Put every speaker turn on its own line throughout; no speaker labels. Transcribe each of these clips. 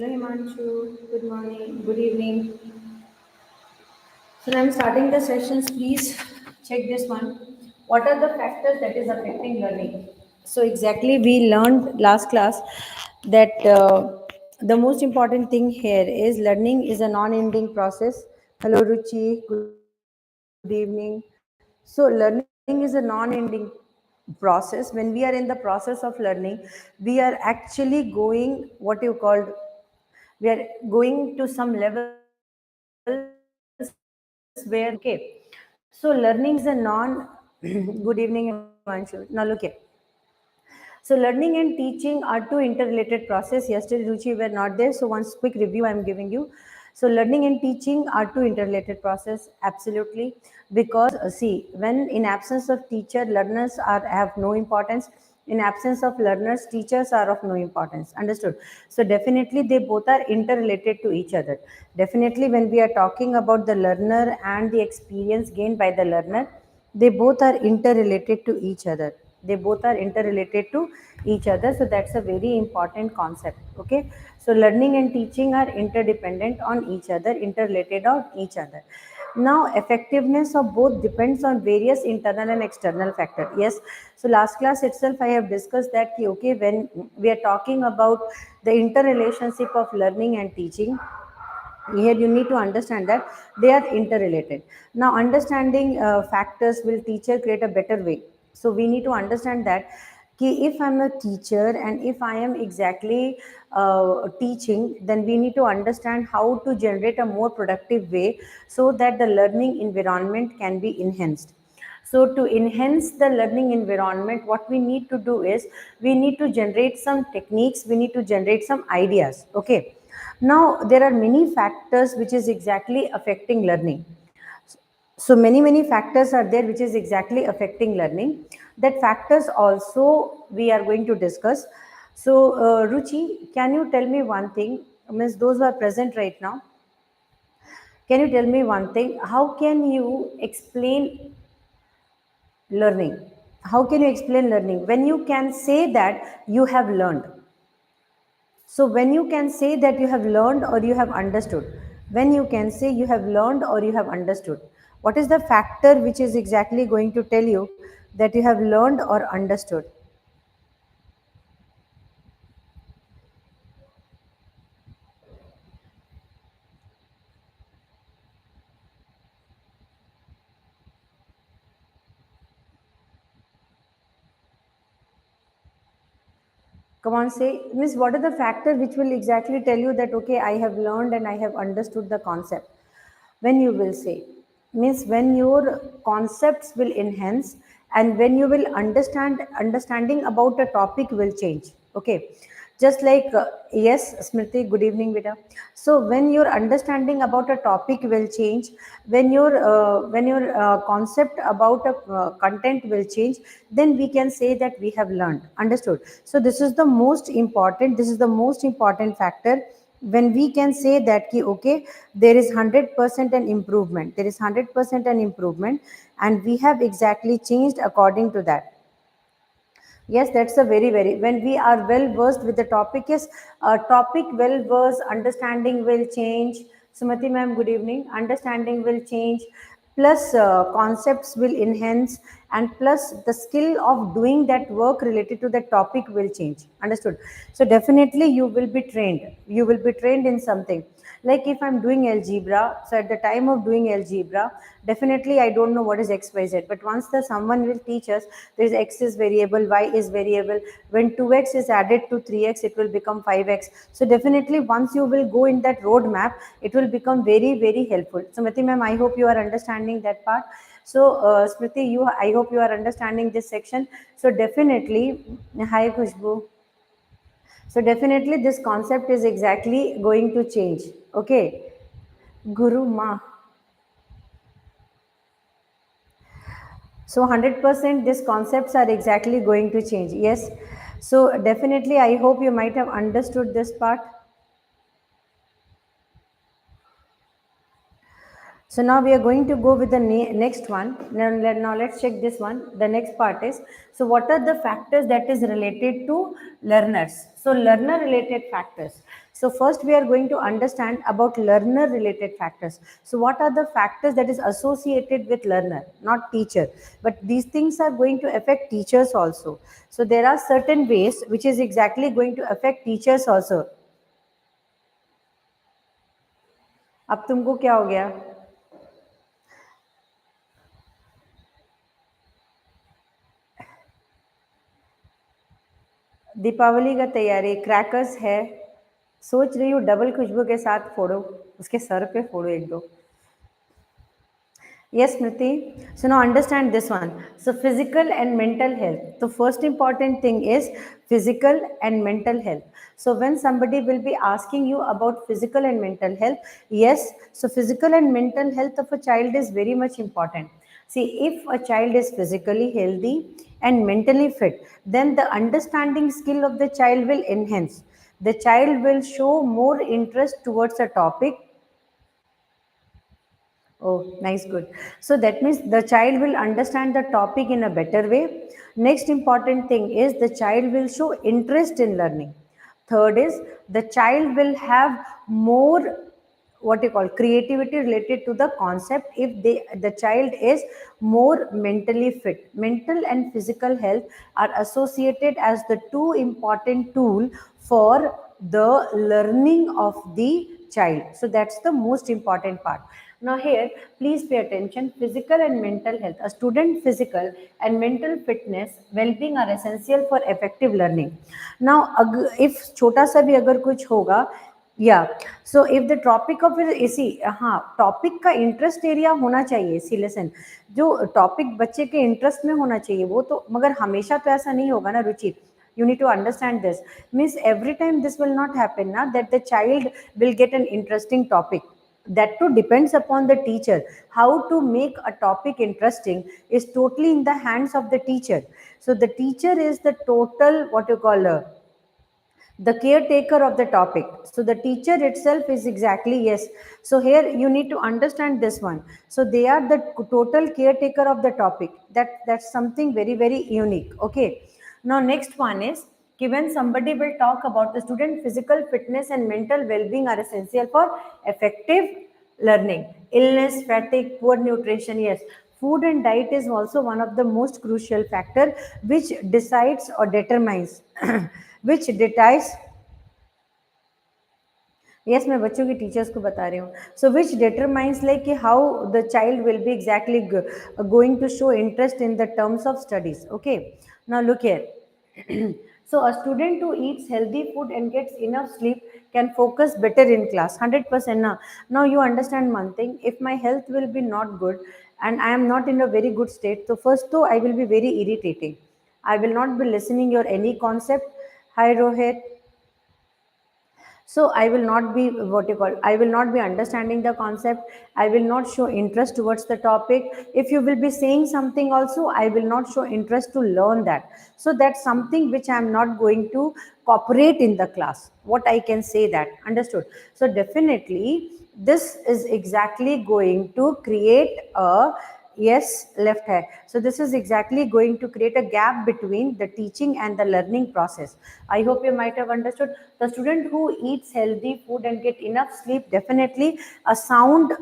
Hello Himanshu, good morning, good evening. So now I'm starting the sessions. Please check this one. What are the factors that is affecting learning? So exactly we learned last class that the most important thing here is learning is a non-ending process. Hello Ruchi, good evening. So learning is a non-ending process. When we are in the process of learning, we are actually going what you called, we are going to some levels where we are actually okay. So learning is a non good evening Himanshu. Now look here. So learning and teaching are two interrelated process. Yesterday Ruchi were not there, so once quick review I am giving you. So learning and teaching are two interrelated process, absolutely, because see, when in absence of teacher, learners are have no importance. In absence of learners, teachers are of no importance. Understood? So definitely they both are interrelated to each other. Definitely when we are talking about the learner and the experience gained by the learner, they both are interrelated to each other. They both are interrelated to each other. So that's a very important concept. Okay. So learning and teaching are interdependent on each other, interrelated on each other. Now effectiveness of both depends on various internal and external factor. Yes. So last class itself I have discussed that okay, when we are talking about the interrelationship of learning and teaching, here you need to understand that they are interrelated. Now understanding factors will teacher create a better way. So we need to understand that if I'm a teacher and if I am exactly teaching, then we need to understand how to generate a more productive way so that the learning environment can be enhanced. So to enhance the learning environment, what we need to do is we need to generate some techniques, we need to generate some ideas. Okay. Now there are many factors which is exactly affecting learning. So many factors are there which is exactly affecting learning. That factors also we are going to discuss. So Ruchi, can you tell me one thing? Means those who are present right now, can you tell me one thing? How can you explain learning? How can you explain learning when you can say that you have learned? So when you can say that you have learned or you have understood, when you can say you have learned or you have understood, what is the factor which is exactly going to tell you that you have learned or understood? Come on, say, Miss, what are the factors which will exactly tell you that, okay, I have learned and I have understood the concept? When you will say, means when your concepts will enhance and when you will understanding about a topic will change. Okay. Just like, yes, Smriti, good evening, Vida. So when your understanding about a topic will change, when your concept about a content will change, then we can say that we have learned. Understood? So this is the most important. This is the most important factor when we can say that ki, okay, there is 100% an improvement, there is 100% an improvement, and we have exactly changed according to that. Yes, that's a very, when we are well versed with the topic, yes, topic well versed, understanding will change. Sumati ma'am, good evening. Understanding will change, plus concepts will enhance, and plus the skill of doing that work related to the topic will change. Understood? So definitely you will be trained. You will be trained in something. Like if I'm doing algebra, so at the time of doing algebra, definitely I don't know what is x, y, z. But once the someone will teach us, there is x is variable, y is variable. When 2x is added to 3x, it will become 5x. So definitely once you will go in that roadmap, it will become very helpful. So Smriti ma'am, I hope you are understanding that part. So Smriti, I hope you are understanding this section. So definitely, hi Khushbu. So definitely this concept is exactly going to change. Okay. Guru Ma. So 100% these concepts are exactly going to change. Yes. So definitely I hope you might have understood this part. So now we are going to go with the next one. Now let's check this one. The next part is, so what are the factors that is related to learners? So learner related factors. So first we are going to understand about learner related factors. So what are the factors that is associated with learner, not teacher, but these things are going to affect teachers also. So there are certain ways which is exactly going to affect teachers also. अब तुमको क्या हो गया? दीपावली का तैयारी, crackers है, सोच रही हूँ डबल खुशबू के साथ फोड़ो, उसके सर पे फोड़ो एक दो. Yes, Smriti. So now understand this one. So physical and mental health. The first important thing is physical and mental health. So when somebody will be asking you about physical and mental health, yes, so physical and mental health of a child is very much important. See, if a child is physically healthy and mentally fit, then the understanding skill of the child will enhance. The child will show more interest towards a topic. Oh, nice, good. So that means the child will understand the topic in a better way. Next important thing is the child will show interest in learning. Third is the child will have more, what you call, creativity related to the concept if the child is more mentally fit. Mental and physical health are associated as the two important tool for the learning of the child. So that's the most important part. Now here, please pay attention. Physical and mental health. A student physical and mental fitness, well-being are essential for effective learning. Now, if छोटा सा भी अगर कुछ होगा, या so if the topic of इसी, हाँ, topic का इंटरेस्ट एरिया होना चाहिए. सी लेसन, जो टॉपिक बच्चे के इंटरेस्ट में होना चाहिए वो तो, मगर हमेशा तो ऐसा नहीं होगा ना रुचि. You need to understand this. Means every time this will not happen na, that the child will get an interesting topic. That too depends upon the teacher. How to make a topic interesting is totally in the hands of the teacher. So the teacher is the total, what you call, the caretaker of the topic. So the teacher itself is exactly, yes. So here you need to understand this one. So they are the total caretaker of the topic. That's something very very unique. Okay, now next one is, when somebody will talk about the student physical fitness and mental well-being are essential for effective learning. Illness, fatigue, poor nutrition, yes, food and diet is also one of the most crucial factor which decides or determines which decides. Yes, मैं बच्चों की teachers को बता रही हूँ. So which determines like how the child will be exactly going to show interest in the terms of studies. Okay, now look here. So a student who eats healthy food and gets enough sleep can focus better in class. 100% now. Now you understand one thing. If my health will be not good and I am not in a very good state, so first though I will be very irritating. I will not be listening your any concept. Hi Rohit. So I will not be, what you call, I will not be understanding the concept. I will not show interest towards the topic. If you will be saying something also, I will not show interest to learn that. So that's something which I am not going to cooperate in the class, what I can say that. Understood? So definitely this is exactly going to create a, yes, left hand. So this is exactly going to create a gap between the teaching and the learning process. I hope you might have understood. The student who eats healthy food and get enough sleep, definitely a sound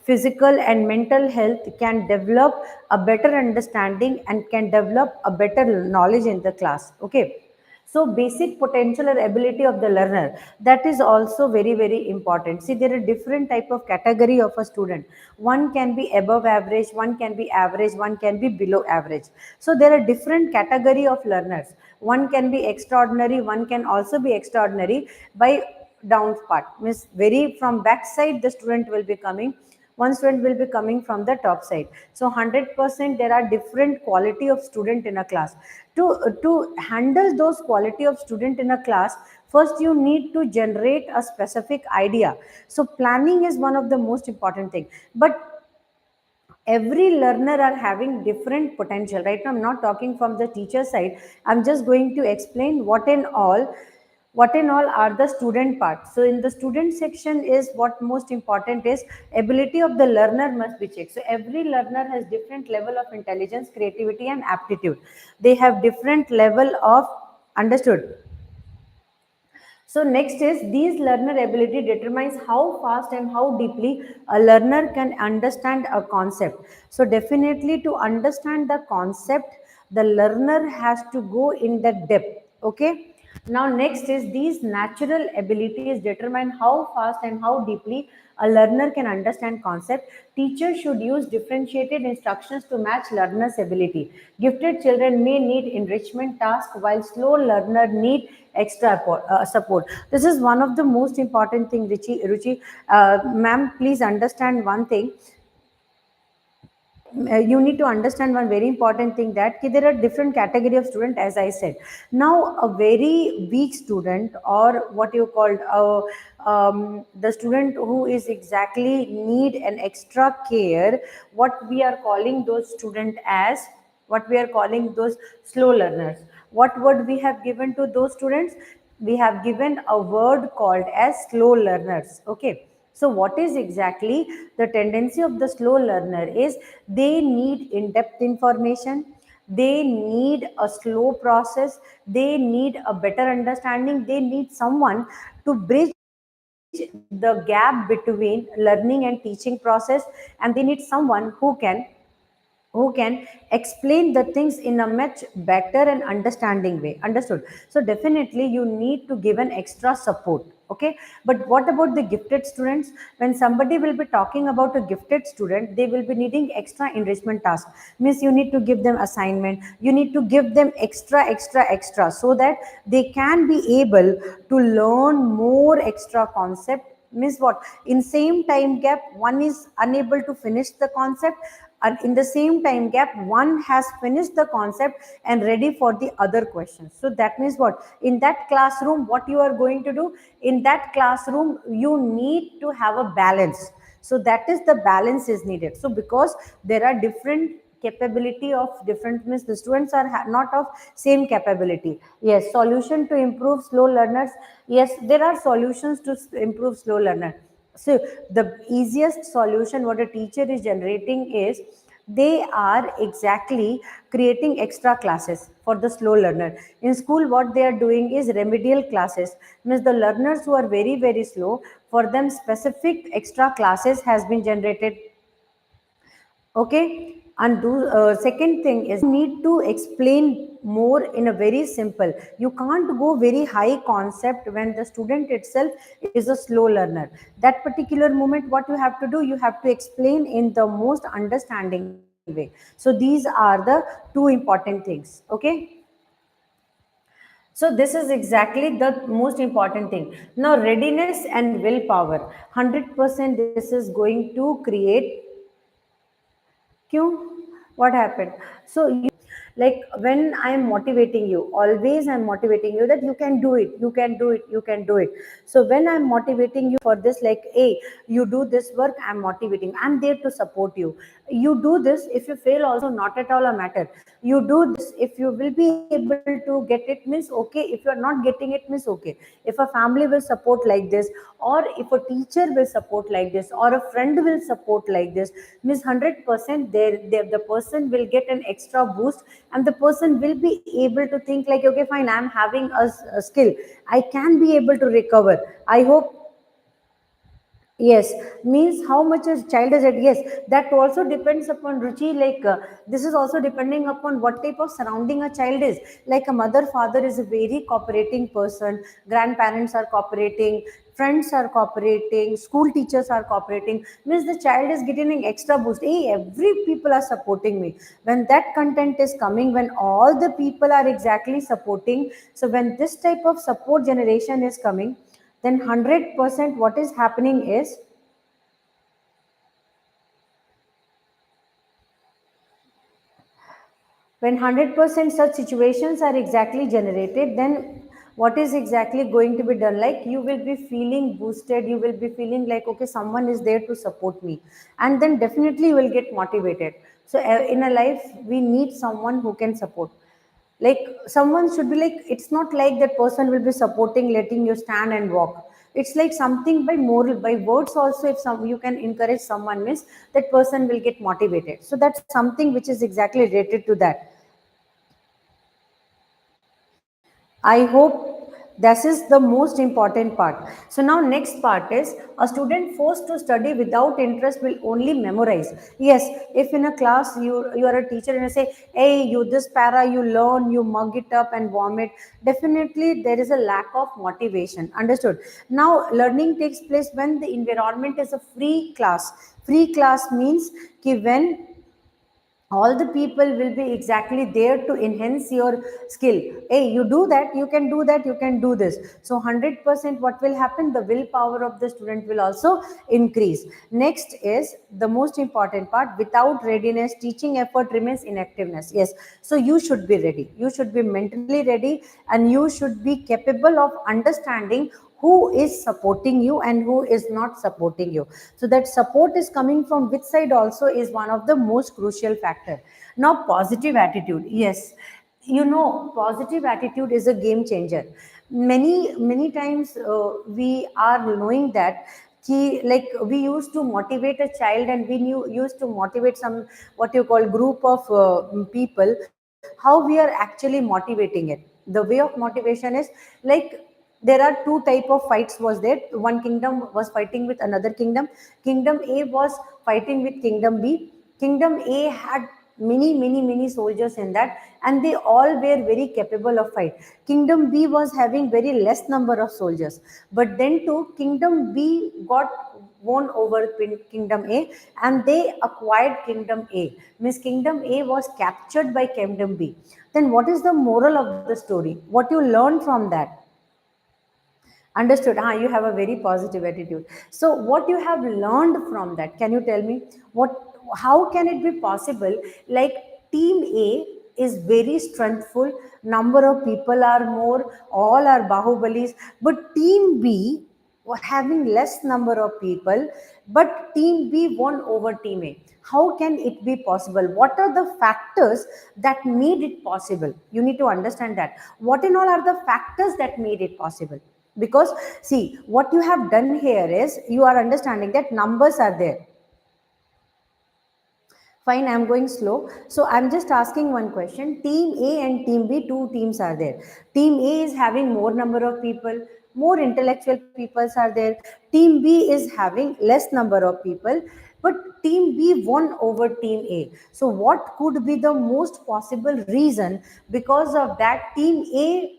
physical and mental health can develop a better understanding and can develop a better knowledge in the class. Okay, so basic potential or ability of the learner, that is also very very important. See, there are different type of category of a student. One can be above average, one can be average, one can be below average. So there are different category of learners. One can be extraordinary, one can also be extraordinary by down part, means very from back side the student will be coming, one student will be coming from the top side. So 100% there are different quality of student in a class. To handle those quality of student in a class, first you need to generate a specific idea. So planning is one of the most important thing. But every learner are having different potential. Right now I'm not talking from the teacher side, I'm just going to explain what in all what in all are the student part. So in the student section is what most important is ability of the learner must be checked. So every learner has different level of intelligence, creativity and aptitude. They have different level of, understood. So next is these learner ability determines how fast and how deeply a learner can understand a concept. So definitely to understand the concept, the learner has to go in the depth. Okay. Now next is these natural abilities determine how fast and how deeply a learner can understand concept. Teachers should use differentiated instructions to match learners' ability. Gifted children may need enrichment tasks while slow learner need extra support. This is one of the most important thing, Ruchi. Ma'am, please understand one thing. You need to understand one very important thing, that there are different category of student, as I said. Now a very weak student, or what you called the student who is exactly need an extra care, what we are calling those student as, what we are calling those slow learners. What word we have given to those students? We have given a word called as slow learners. Okay. So what is exactly the tendency of the slow learner is they need in-depth information, they need a slow process, they need a better understanding, they need someone to bridge the gap between learning and teaching process, and they need someone who can explain the things in a much better and understanding way. Understood? So definitely you need to give an extra support. Okay. But what about the gifted students? When somebody will be talking about a gifted student, they will be needing extra enrichment task. Means you need to give them assignment, you need to give them extra so that they can be able to learn more extra concept. Means what? In same time gap, one is unable to finish the concept, and in the same time gap one has finished the concept and ready for the other questions. So that means what? In that classroom, what you are going to do? In that classroom you need to have a balance. So that is the balance is needed. So because there are different capability of different, means the students are not of same capability. Yes, solution to improve slow learners. Yes, there are solutions to improve slow learner. So the easiest solution what a teacher is generating is they are exactly creating extra classes for the slow learner. In school, what they are doing is remedial classes. Means the learners who are very slow, for them specific extra classes has been generated. Okay. And second thing is need to explain more in a very simple. You can't go very high concept when the student itself is a slow learner. That particular moment, what you have to do, you have to explain in the most understanding way. So these are the two important things. Okay. So this is exactly the most important thing. Now readiness and willpower, 100% this is going to create. क्यों? What happened? So you, like when I am motivating you, always I'm motivating you that you can do it, you can do it, you can do it. So when I'm motivating you for this, like, hey, you do this work, I'm motivating, I'm there to support you. You do this, if you fail also not at all a matter. You do this, if you will be able to get it, means okay. If you are not getting it, means okay. If a family will support like this, or if a teacher will support like this, or a friend will support like this, means 100% there the person will get an extra boost, and the person will be able to think like, okay, fine, I'm having a skill, I can be able to recover. I hope. Yes, means how much a child is at. Yes, that also depends upon Ruchi. Like this is also depending upon what type of surrounding a child is. Like a mother, father is a very cooperating person. Grandparents are cooperating. Friends are cooperating. School teachers are cooperating. Means the child is getting an extra boost. Hey, every people are supporting me. When that content is coming, when all the people are exactly supporting. So when this type of support generation is coming, then 100% what is happening is, when 100% such situations are exactly generated, then what is exactly going to be done? Like you will be feeling boosted, you will be feeling like, okay, someone is there to support me, and then definitely you will get motivated. So in a life we need someone who can support. Like someone should be like, it's not like that person will be supporting letting you stand and walk. It's like something by moral, by words also. If some you can encourage someone means that person will get motivated. So that's something which is exactly related to that. I hope this is the most important part. So now next part is, a student forced to study without interest will only memorize. Yes, if in a class you are a teacher and you say, hey, you this para you learn, you mug it up and vomit, definitely there is a lack of motivation. Understood? Now learning takes place when the environment is a free class. Free class means ki when all the people will be exactly there to enhance your skill. Hey, you do that, you can do that, you can do this. So 100% what will happen, the willpower of the student will also increase. Next is the most important part, without readiness teaching effort remains inactiveness. Yes, so you should be ready, you should be mentally ready, and you should be capable of understanding who is supporting you and who is not supporting you. So that support is coming from which side also is one of the most crucial factor. Now positive attitude, yes, you know, positive attitude is a game changer. Many times we are knowing that like we used to motivate a child, and we used to motivate some what you call group of people. How we are actually motivating it, the way of motivation is like, there are two type of fights was there. One kingdom was fighting with another kingdom. Kingdom A was fighting with kingdom B. Kingdom A had many soldiers in that, and they all were very capable of fight. Kingdom B was having very less number of soldiers, but then too kingdom B got won over kingdom A, and they acquired kingdom A. Means kingdom A was captured by kingdom B. Then what is the moral of the story, what you learn from that? Understood. You have a very positive attitude. So, what you have learned from that? Can you tell me what? How can it be possible? Like Team A is very strengthful. Number of people are more. All are bahubalis. But Team B were having less number of people. But Team B won over Team A. How can it be possible? What are the factors that made it possible? You need to understand that. What in all are the factors that made it possible? Because see, what you have done here is you are understanding that numbers are there. Fine, I'm going slow. So I'm just asking one question. Team A and team B, two teams are there. Team A is having more number of people, more intellectual peoples are there. Team B is having less number of people, but team B won over team A. So what could be the most possible reason because of that team A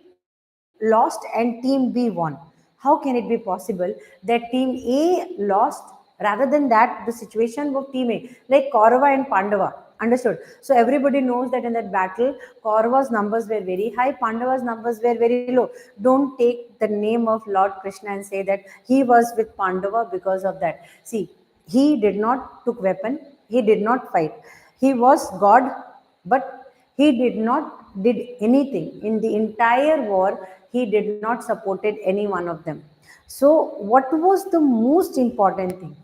lost and team B won? How can it be possible that team A lost rather than that the situation of team A, like Kaurava and Pandava? Understood? So everybody knows that in that battle, Kaurava's numbers were very high, Pandava's numbers were very low. Don't take the name of Lord Krishna and say that he was with Pandava because of that. See, he did not took weapon, he did not fight. He was God, but he did not did anything in the entire war. He did not supported any one of them. So what was the most important thing?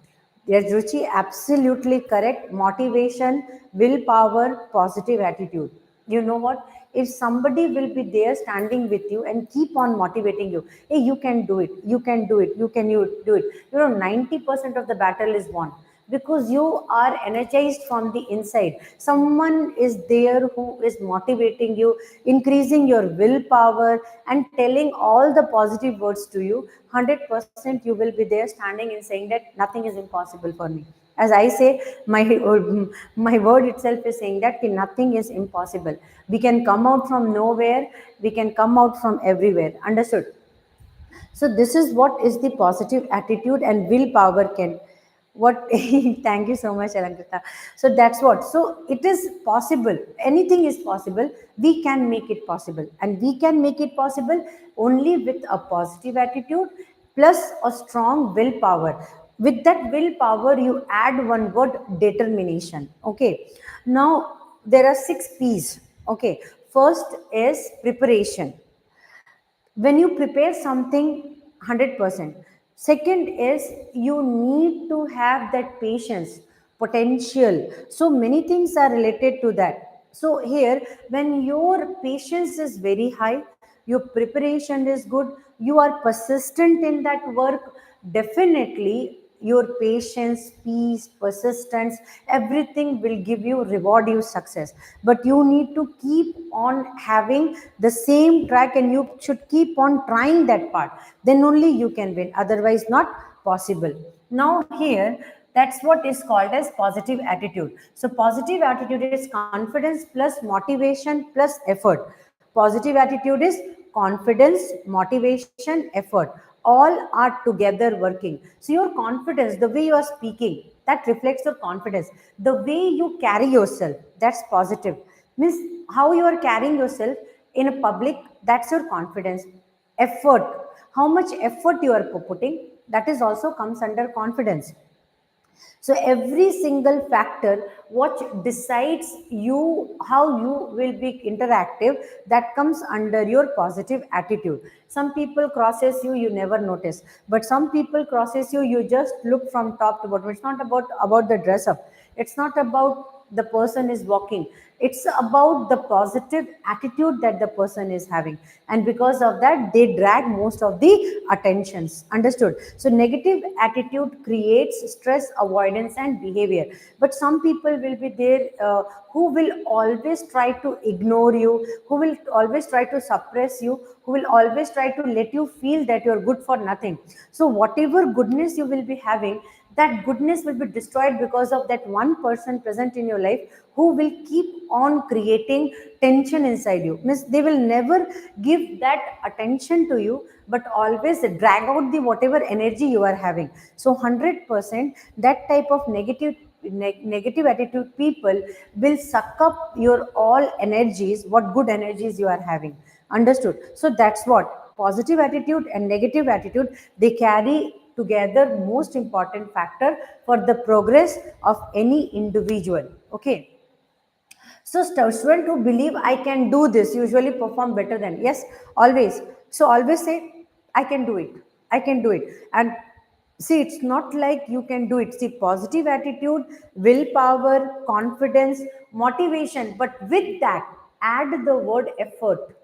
Yes, Ruchi, absolutely correct. Motivation, willpower, positive attitude. You know what? If somebody will be there standing with you and keep on motivating you, hey, you can do it, you can do it, you do it. 90% of the battle is won because you are energized from the inside. Someone is there who is motivating you, increasing your willpower, and telling all the positive words to you. 100% you will be there standing and saying that nothing is impossible for me. As I say, my word itself is saying that nothing is impossible. We can come out from nowhere, we can come out from everywhere. Understood? So this is what is the positive attitude and willpower can. What thank you so much, Alankrita. So that's what. So it is possible. Anything is possible. We can make it possible. And we can make it possible only with a positive attitude plus a strong willpower. With that willpower, you add one word, determination. Okay. Now there are 6 P's. Okay. First is preparation. When you prepare something 100%. Second is you need to have that patience, potential. So many things are related to that. So here, when your patience is very high, your preparation is good, you are persistent in that work, definitely your patience, peace, persistence, everything will give you, reward you success. But you need to keep on having the same track, and you should keep on trying that part, then only you can win, otherwise not possible. Now here, that's what is called as positive attitude. So positive attitude is confidence plus motivation plus effort. Positive attitude is confidence, motivation, effort, all are together working. So your confidence, the way you are speaking, that reflects your confidence. The way you carry yourself, that's positive. Means how you are carrying yourself in a public, that's your confidence. Effort, how much effort you are putting, that is also comes under confidence. So every single factor what decides you, how you will be interactive, that comes under your positive attitude. Some people crosses you, you never notice, but some people crosses you, you just look from top to bottom. It's not about the dress up, it's not about the person is walking, it's about the positive attitude that the person is having, and because of that they drag most of the attentions. Understood? So negative attitude creates stress avoidance and behavior. But some people will be there who will always try to ignore you, who will always try to suppress you, who will always try to let you feel that you are good for nothing. So whatever goodness you will be having, that goodness will be destroyed because of that one person present in your life who will keep on creating tension inside you. Means they will never give that attention to you, but always drag out the whatever energy you are having. So 100% that type of negative attitude people will suck up your all energies, what good energies you are having. Understood? So that's what positive attitude and negative attitude, they carry together most important factor for the progress of any individual. Okay. So student who believe I can do this usually perform better than, yes, always. So always say I can do it. I can do it. And see, it's not like you can do it. See, positive attitude, willpower, confidence, motivation. But with that, add the word effort.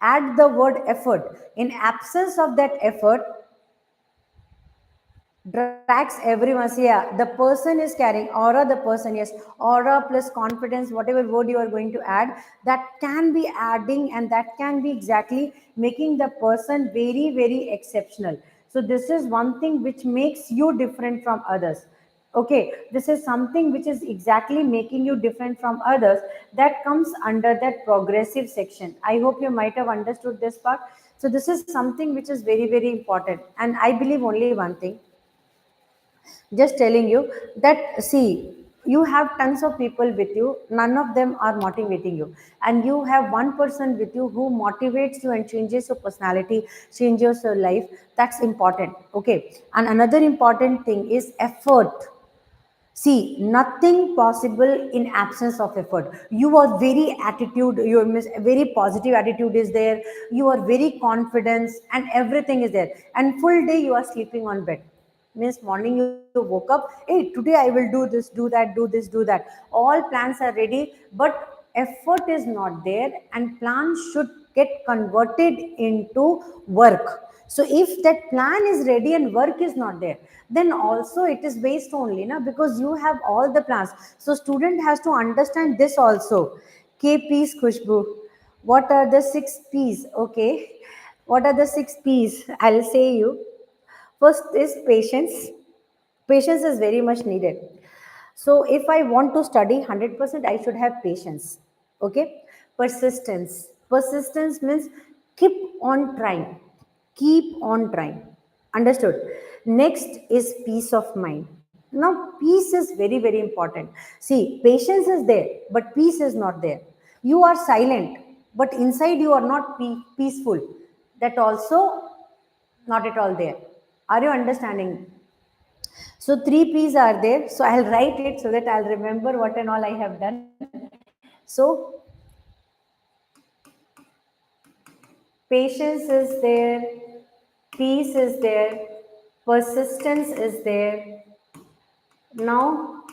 Add the word effort. In absence of that effort, drags everyone. So yeah, the person is carrying aura, the person, yes, aura plus confidence, whatever word you are going to add, that can be adding, and that can be exactly making the person very very exceptional. So this is one thing which makes you different from others. Okay, this is something which is exactly making you different from others, that comes under that progressive section. I hope you might have understood this part. So this is something which is very very important, and I believe only one thing, just telling you that, see, you have tons of people with you, none of them are motivating you, and you have one person with you who motivates you and changes your personality, changes your life. That's important. Okay. And another important thing is effort. See, nothing possible in absence of effort. You are very attitude, your very positive attitude is there. You are very confident, and everything is there. And full day you are sleeping on bed. Means morning you woke up. Hey, today I will do this, do that, do this, do that. All plans are ready, but effort is not there, and plans should get converted into work. So if that plan is ready and work is not there, then also it is waste only, na, because you have all the plans. So student has to understand this also. KPs, Khushbu. What are the 6 P's? Okay. What are the 6 P's? I'll say you. First is patience. Patience is very much needed. So if I want to study 100%, I should have patience. Okay. Persistence. Persistence means keep on trying. Keep on trying. Understood? Next is peace of mind. Now, peace is very, very important. See, patience is there, but peace is not there. You are silent, but inside you are not peaceful. That also not at all there. Are you understanding? So 3 P's are there. So I'll write it so that I'll remember what and all I have done. So patience is there, peace is there, persistence is there. Now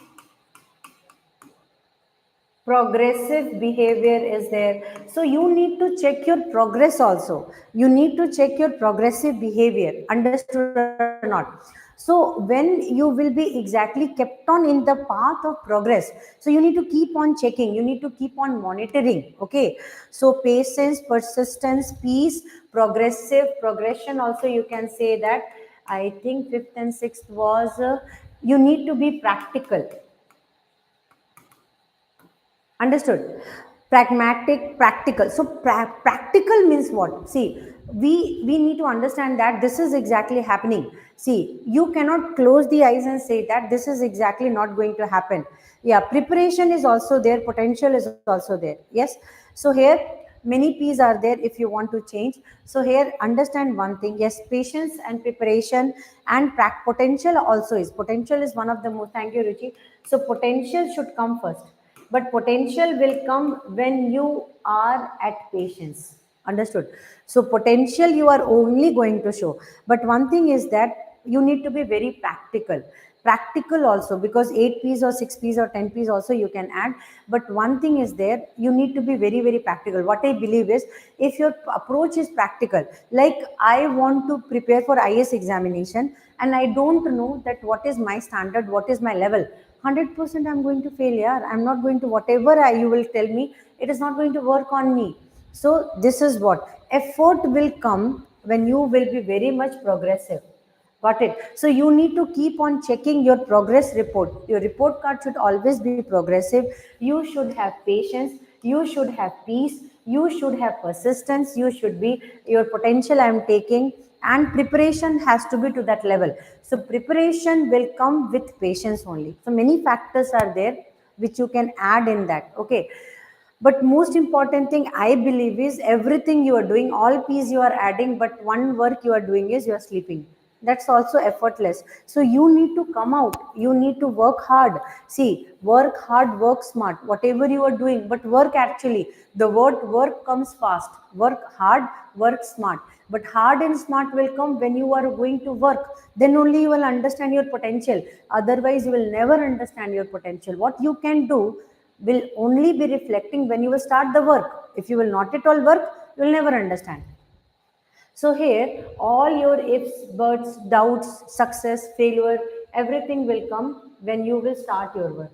progressive behavior is there. So you need to check your progress also. You need to check your progressive behavior, understood or not? So when you will be exactly kept on in the path of progress, so you need to keep on checking, you need to keep on monitoring. Okay, so patience, persistence, peace, progression also you can say that. I think fifth and sixth was you need to be practical. Understood? Pragmatic, practical. So practical means what? See, we need to understand that this is exactly happening. See, you cannot close the eyes and say that this is exactly not going to happen. Yeah, preparation is also there, potential is also there. Yes. So here many p's are there if you want to change. So here understand one thing. Yes, patience and preparation and potential also is, potential is one of the most, thank you Ruchi. So potential should come first, but potential will come when you are at patience. Understood? So potential you are only going to show, but one thing is that you need to be very practical also, because 8 p's or 6 p's or 10 p's also you can add. But one thing is there, you need to be very practical. What I believe is, if your approach is practical, like I want to prepare for is examination and I don't know that what is my standard, what is my level, 100% I'm going to fail. Yeah, I'm not going to, whatever you will tell me, it is not going to work on me. So this is what effort will come when you will be very much progressive. Got it? So you need to keep on checking your progress report. Your report card should always be progressive. You should have patience. You should have peace. You should have persistence. You should be, your potential I am taking, and preparation has to be to that level. So preparation will come with patience only. So many factors are there which you can add in that. Okay. But most important thing I believe is, everything you are doing, all p's you are adding, but one work you are doing is you are sleeping. That's also effortless. So you need to come out, you need to work hard. See, work hard, work smart, whatever you are doing, but work actually. The word work comes fast. Work hard, work smart. But hard and smart will come when you are going to work. Then only you will understand your potential. Otherwise you will never understand your potential. What you can do will only be reflecting when you will start the work. If you will not at all work, you will never understand. So here, all your ifs, buts, doubts, success, failure, everything will come when you will start your work.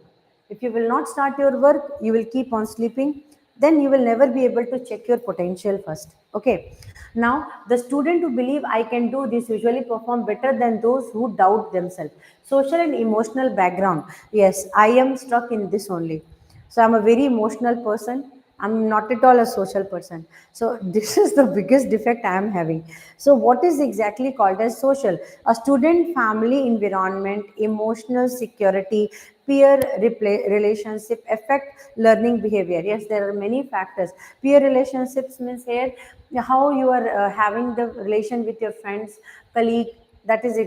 If you will not start your work, you will keep on sleeping. Then you will never be able to check your potential first. Okay. Now, the student who believe I can do this usually perform better than those who doubt themselves. Social and emotional background. Yes, I am stuck in this only. So I'm a very emotional person. I'm not at all a social person. So this is the biggest defect I am having. So what is exactly called as social? A student family environment, emotional security, peer relationship affect learning behavior. Yes, there are many factors. Peer relationships means here how you are having the relation with your friends, colleague. That is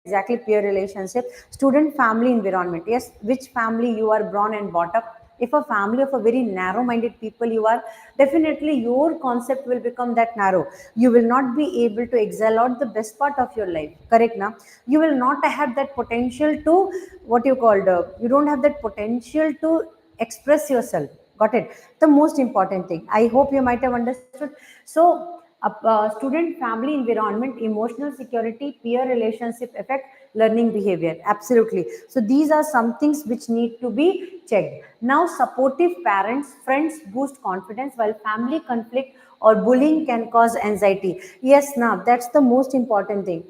exactly peer relationship. Student family environment. Yes, which family you are born and brought up. If a family of a very narrow minded people you are, definitely your concept will become that narrow. You will not be able to excel out the best part of your life. Correct now? You will not have that potential to, what you called, you don't have that potential to express yourself. Got it? The most important thing, I hope you might have understood. So student family environment, emotional security, peer relationship affect learning behavior. Absolutely. So these are some things which need to be checked. Now, supportive parents, friends boost confidence, while family conflict or bullying can cause anxiety. Yes, now that's the most important thing.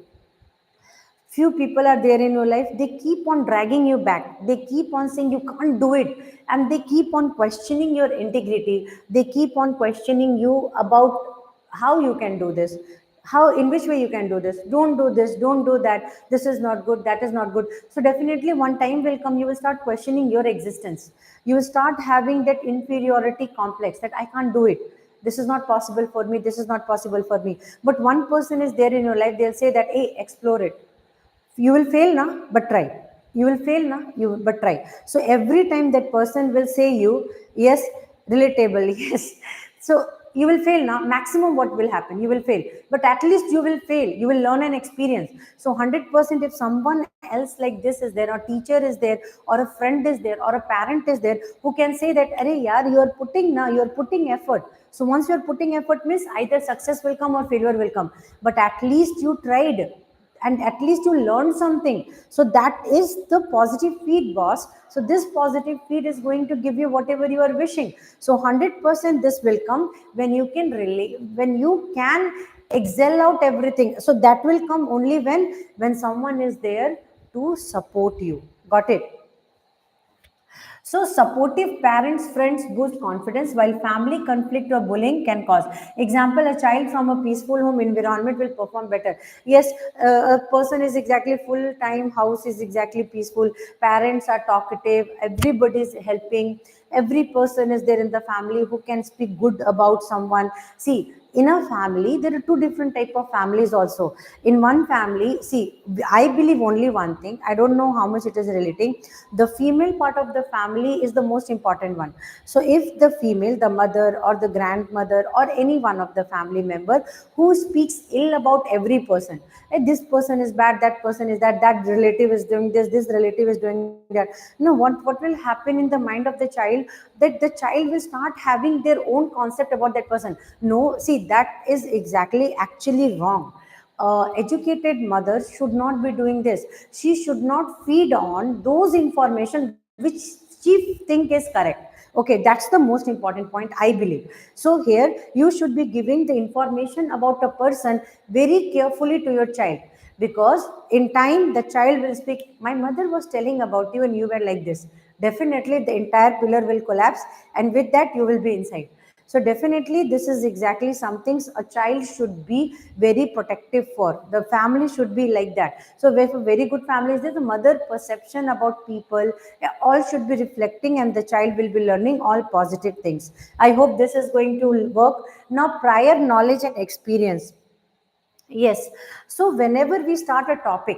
Few people are there in your life, they keep on dragging you back, they keep on saying you can't do it, and they keep on questioning your integrity, they keep on questioning you about how you can do this, how, in which way you can do this, don't do this, don't do that, this is not good, that is not good. So definitely one time will come, you will start questioning your existence. You will start having that inferiority complex, that I can't do it, this is not possible for me, this is not possible for me. But one person is there in your life, they'll say that, hey, explore it, you will fail now, but try, you will fail now, you but try. So every time that person will say you, yes, relatable. Yes. So you will fail now. Maximum what will happen, you will fail, but at least you will fail, you will learn an experience. So 100%, if someone else like this is there, or teacher is there, or a friend is there, or a parent is there, who can say that, "Arey yaar, you are putting now, you are putting effort." So once you are putting effort means either success will come or failure will come, but at least you tried, and at least you learn something. So that is the positive feed, boss. So this positive feed is going to give you whatever you are wishing. So 100% this will come when you can relate, when you can excel out everything. So that will come only when someone is there to support you. Got it? So supportive parents, friends boost confidence, while family conflict or bullying can cause. Example, a child from a peaceful home environment will perform better. Yes, a person is exactly full-time, house is exactly peaceful, parents are talkative, everybody is helping, every person is there in the family who can speak good about someone. See, in a family there are two different type of families also. In one family, see, I believe only one thing, I don't know how much it is relating. The female part of the family is the most important one. So if the female, the mother or the grandmother or any one of the family member who speaks ill about every person, hey, this person is bad, that person is that, that relative is doing this relative is doing that, what will happen in the mind of the child, that the child will start having their own concept about that person. No, see, that is exactly actually wrong. Educated mother should not be doing this. She should not feed on those information which she think is correct. Okay, that's the most important point, I believe. So here you should be giving the information about a person very carefully to your child, because in time the child will speak, "My mother was telling about you and you were like this." Definitely the entire pillar will collapse, and with that you will be inside. So definitely this is exactly something a child should be very protective for. The family should be like that. So if a very good family is there, the mother perception about people, all should be reflecting, and the child will be learning all positive things. I hope this is going to work. Now, prior knowledge and experience. Yes. So whenever we start a topic,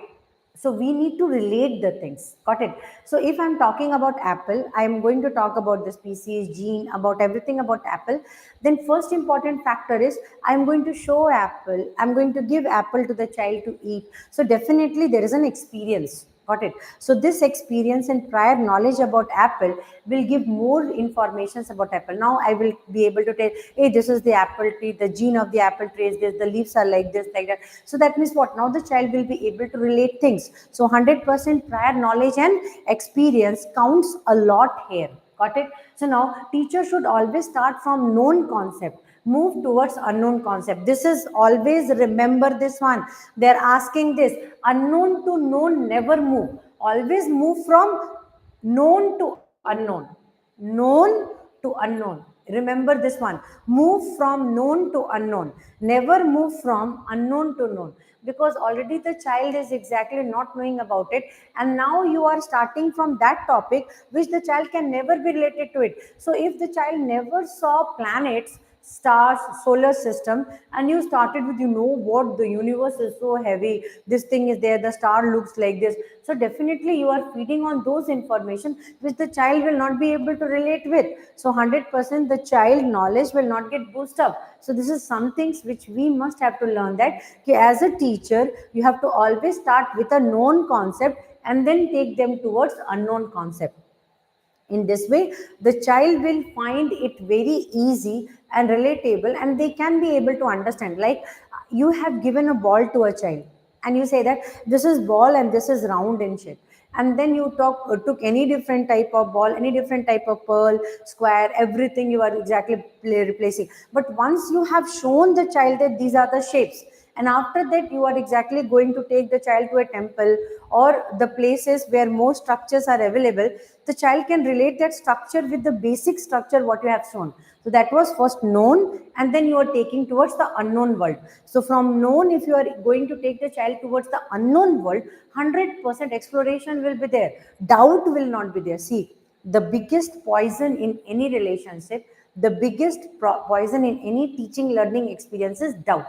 so we need to relate the things. Got it? So if I'm talking about Apple, I'm going to talk about the species, gene, about everything about Apple. Then first important factor is I'm going to show Apple. I'm going to give Apple to the child to eat. So definitely there is an experience. Got it? So this experience and prior knowledge about Apple will give more informations about Apple. Now I will be able to tell, hey, this is the apple tree, the gene of the apple tree is this, the leaves are like this, like that. So that means what? Now the child will be able to relate things. So 100% prior knowledge and experience counts a lot here. Got it? So now teacher should always start from known concept, move towards unknown concept. This is always, remember this one. They're asking this, unknown to known, never move. Always move from known to unknown. Known to unknown. Remember this one. Move from known to unknown. Never move from unknown to known. Because already the child is exactly not knowing about it, and now you are starting from that topic which the child can never be related to it. So if the child never saw planets, stars, solar system, and you started with, what, the universe is so heavy, this thing is there, the star looks like this, so definitely you are feeding on those information which the child will not be able to relate with. So 100% the child knowledge will not get boosted up. So this is some things which we must have to learn, that as a teacher you have to always start with a known concept and then take them towards unknown concept. In this way, the child will find it very easy and relatable, and they can be able to understand. Like, you have given a ball to a child and you say that this is ball and this is round in shape, and then you took any different type of ball, any different type of pearl, square, everything you are exactly replacing. But once you have shown the child that these are the shapes, and after that you are exactly going to take the child to a temple or the places where more structures are available, the child can relate that structure with the basic structure what you have shown. So that was first known, and then you are taking towards the unknown world. So from known, if you are going to take the child towards the unknown world, 100% exploration will be there, doubt will not be there. See, the biggest poison in any relationship, the biggest poison in any teaching learning experience is doubt.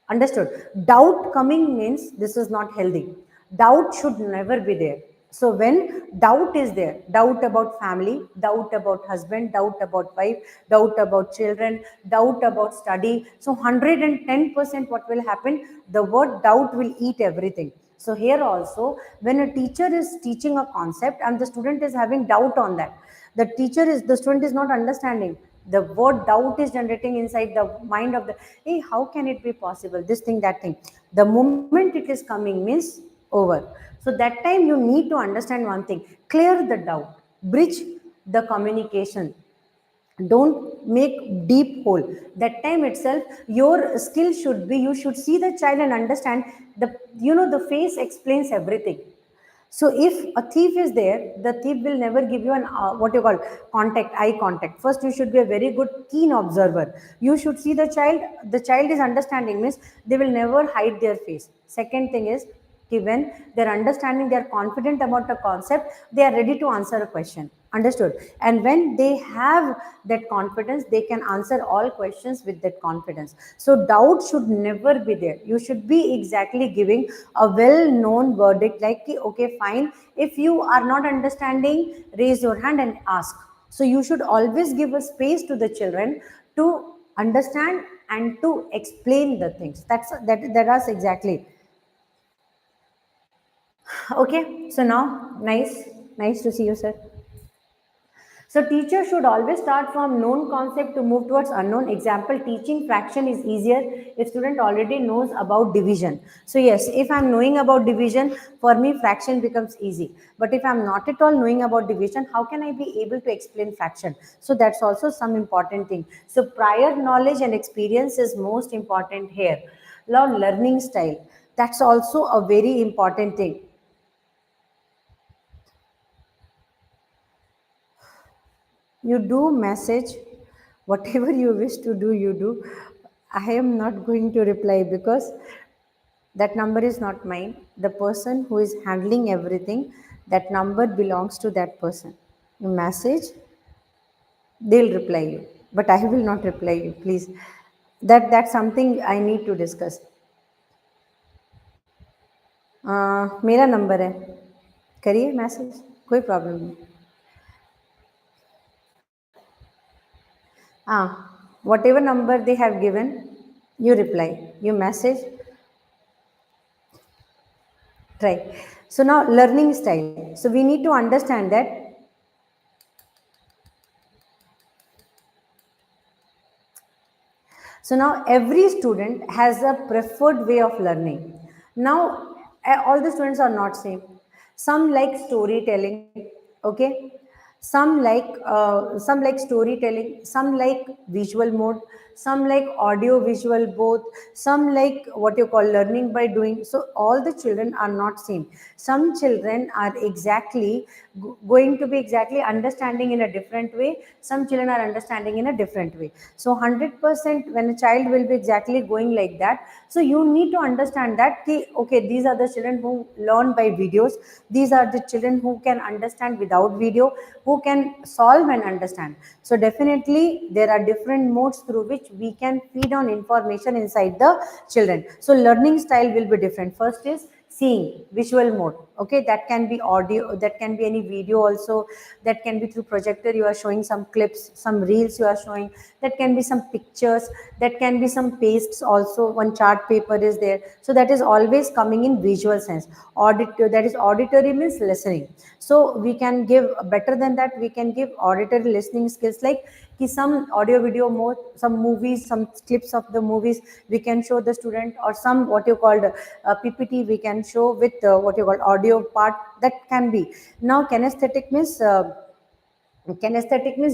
Understood? Doubt coming means this is not healthy. Doubt should never be there. So when doubt is there, doubt about family, doubt about husband, doubt about wife, doubt about children, doubt about study, so 110% what will happen, the word doubt will eat everything. So here also, when a teacher is teaching a concept and the student is having doubt on that, the student is not understanding, the word doubt is generating inside the mind of the, hey, how can it be possible, this thing, that thing. The moment it is coming means over. So that time you need to understand one thing, clear the doubt, bridge the communication, don't make deep hole. That time itself your skill should be, you should see the child and understand the, the face explains everything. So if a thief is there, the thief will never give you an what you call contact, eye contact. First you should be a very good keen observer, you should see the child, the child is understanding means they will never hide their face. Second thing is, when they're understanding, they're confident about the concept, they are ready to answer a question, understood. And when they have that confidence, they can answer all questions with that confidence. So doubt should never be there, you should be exactly giving a well known verdict like, okay fine, if you are not understanding, raise your hand and ask. So you should always give a space to the children to understand and to explain the things. That's exactly. Okay, so now, nice to see you, sir. So teachers should always start from known concept to move towards unknown. Example, teaching fraction is easier if student already knows about division. So yes, if I'm knowing about division, for me fraction becomes easy. But if I'm not at all knowing about division, how can I be able to explain fraction? So that's also some important thing. So prior knowledge and experience is most important here. Now learning style, that's also a very important thing. You do message, whatever you wish to do, you do. I am not going to reply because that number is not mine. The person who is handling everything, that number belongs to that person. You message, they'll reply you, but I will not reply you, please. That's something I need to discuss. मेरा number है, करिए message, कोई problem नहीं. Whatever number they have given, you reply, you message, try. So now learning style. So we need to understand that so now every student has a preferred way of learning. Now all the students are not same. Some like storytelling, okay. Some like storytelling, some like visual mode, some like audio visual both, some like what you call learning by doing. So all the children are not same. Some children are exactly going to be exactly understanding in a different way, some children are understanding in a different way. So 100% when a child will be exactly going like that, so you need to understand that okay, these are the children who learn by videos, these are the children who can understand without video, who can solve and understand. So definitely there are different modes through which we can feed on information inside the children. So learning style will be different. First is seeing, visual mode, okay, that can be audio, that can be any video also, that can be through projector, you are showing some clips, some reels you are showing, that can be some pictures, that can be some pastes also, one chart paper is there. So that is always coming in visual sense. That is auditory means listening. So we can give better than that, we can give auditory listening skills like some audio video mode, some movies, some clips of the movies we can show the student, or some what you called PPT we can show with what you call audio part, that can be. Now kinesthetic means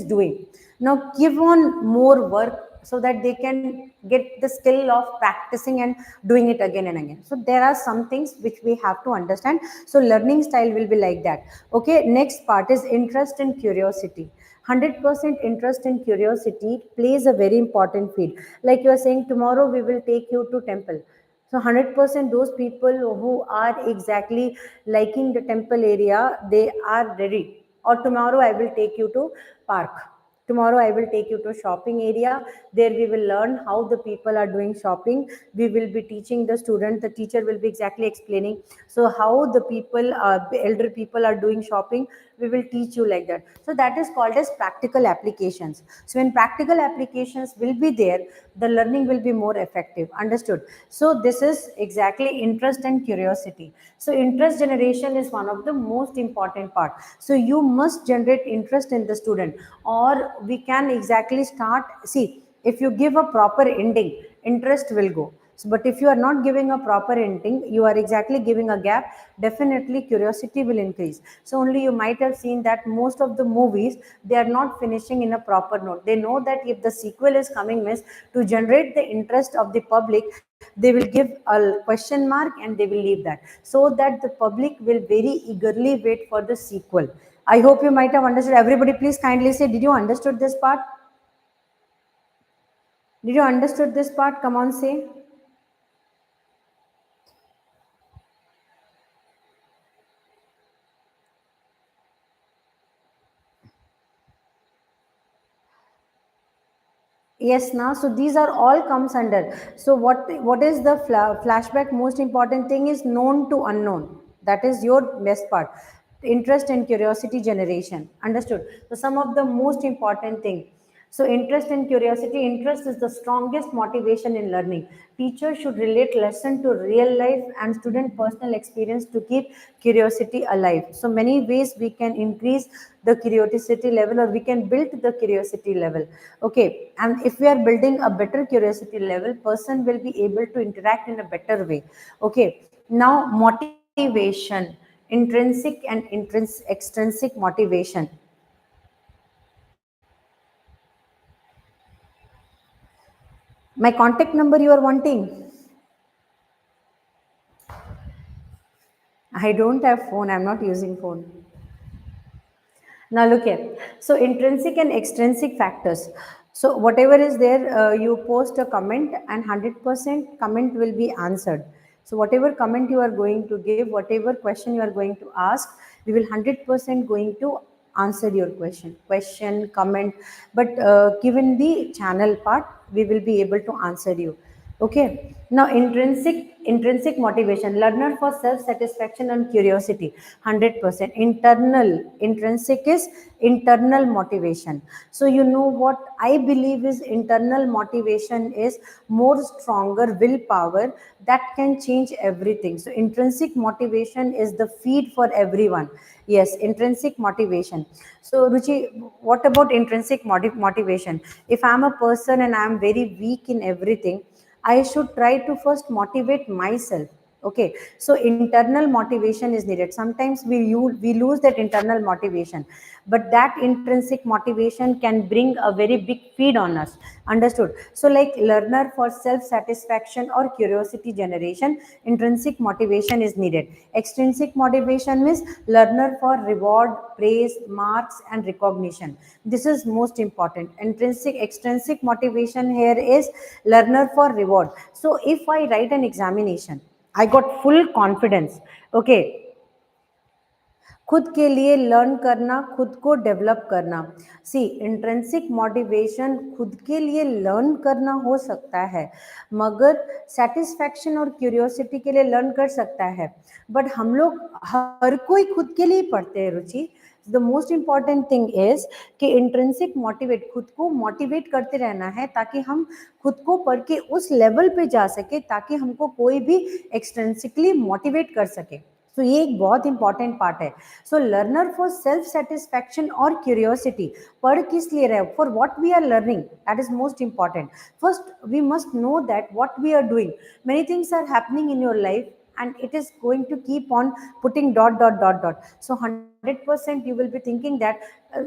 doing. Now give on more work so that they can get the skill of practicing and doing it again and again. So there are some things which we have to understand. So learning style will be like that. Okay, next part is interest and curiosity. 100% interest and curiosity plays a very important field. Like you are saying, tomorrow we will take you to temple. So 100% those people who are exactly liking the temple area, they are ready. Or tomorrow I will take you to park. Tomorrow I will take you to shopping area. There we will learn how the people are doing shopping. We will be teaching the student, the teacher will be exactly explaining, so how the people, elder people are doing shopping, we will teach you like that. So that is called as practical applications. So when practical applications will be there, the learning will be more effective. Understood? So this is exactly interest and curiosity. So interest generation is one of the most important part. So you must generate interest in the student, or we can exactly start. See, if you give a proper ending, interest will go. So, but if you are not giving a proper ending, you are exactly giving a gap, definitely curiosity will increase. So only you might have seen that most of the movies, they are not finishing in a proper note. They know that if the sequel is coming, means to generate the interest of the public, they will give a question mark and they will leave that, so that the public will very eagerly wait for the sequel. I hope you might have understood. Everybody please kindly say, did you understood this part? Did you understood this part? Come on, say. Yes, now so these are all comes under. So what is the flashback? Most important thing is known to unknown. That is your best part. Interest and curiosity generation. Understood? So some of the most important thing. So interest and curiosity. Interest is the strongest motivation in learning. Teachers should relate lesson to real life and student personal experience to keep curiosity alive. So many ways we can increase the curiosity level, or we can build the curiosity level. Okay, and if we are building a better curiosity level, person will be able to interact in a better way. Okay, now motivation, intrinsic and extrinsic motivation. My contact number you are wanting? I don't have phone, I'm not using phone. Now look here. So intrinsic and extrinsic factors. So whatever is there, you post a comment and 100% comment will be answered. So whatever comment you are going to give, whatever question you are going to ask, we will 100% going to answer your question, comment. But given the channel part, we will be able to answer you. Okay. Now intrinsic motivation, learner for self satisfaction and curiosity, 100%. Internal, intrinsic is internal motivation. So you know what I believe is internal motivation is more stronger willpower that can change everything. So intrinsic motivation is the feed for everyone. Yes, intrinsic motivation. So Ruchi, what about intrinsic motivation? If I'm a person and I'm very weak in everything, I should try to first motivate myself. Okay, so internal motivation is needed. Sometimes we lose that internal motivation, but that intrinsic motivation can bring a very big feed on us. Understood? So, like learner for self satisfaction or curiosity generation, intrinsic motivation is needed. Extrinsic motivation means learner for reward, praise, marks, and recognition. This is most important. Extrinsic motivation here is learner for reward. So if I write an examination, I got full confidence. Okay, खुद के लिए learn करना, खुद को develop करना. सी intrinsic motivation खुद के लिए लर्न करना हो सकता है, मगर सेटिस्फैक्शन और क्यूरियोसिटी के लिए लर्न कर सकता है. बट हम लोग हर कोई खुद के लिए पढ़ते हैं रुचि. The most important thing is कि इंट्रेंसिक मोटिवेट, खुद को मोटिवेट करते रहना है ताकि हम खुद को पढ़ के उस लेवल पे जा सके ताकि हमको कोई भी एक्सट्रेंसिकली मोटिवेट कर सके. तो ये एक बहुत इंपॉर्टेंट पार्ट है. So learner for self satisfaction और क्यूरियोसिटी, पढ़ किस लिए रहे, for what we are learning, that is most important. First we must know that what we are doing. Many things are happening in your life and it is going to keep on putting dot. So 100% you will be thinking that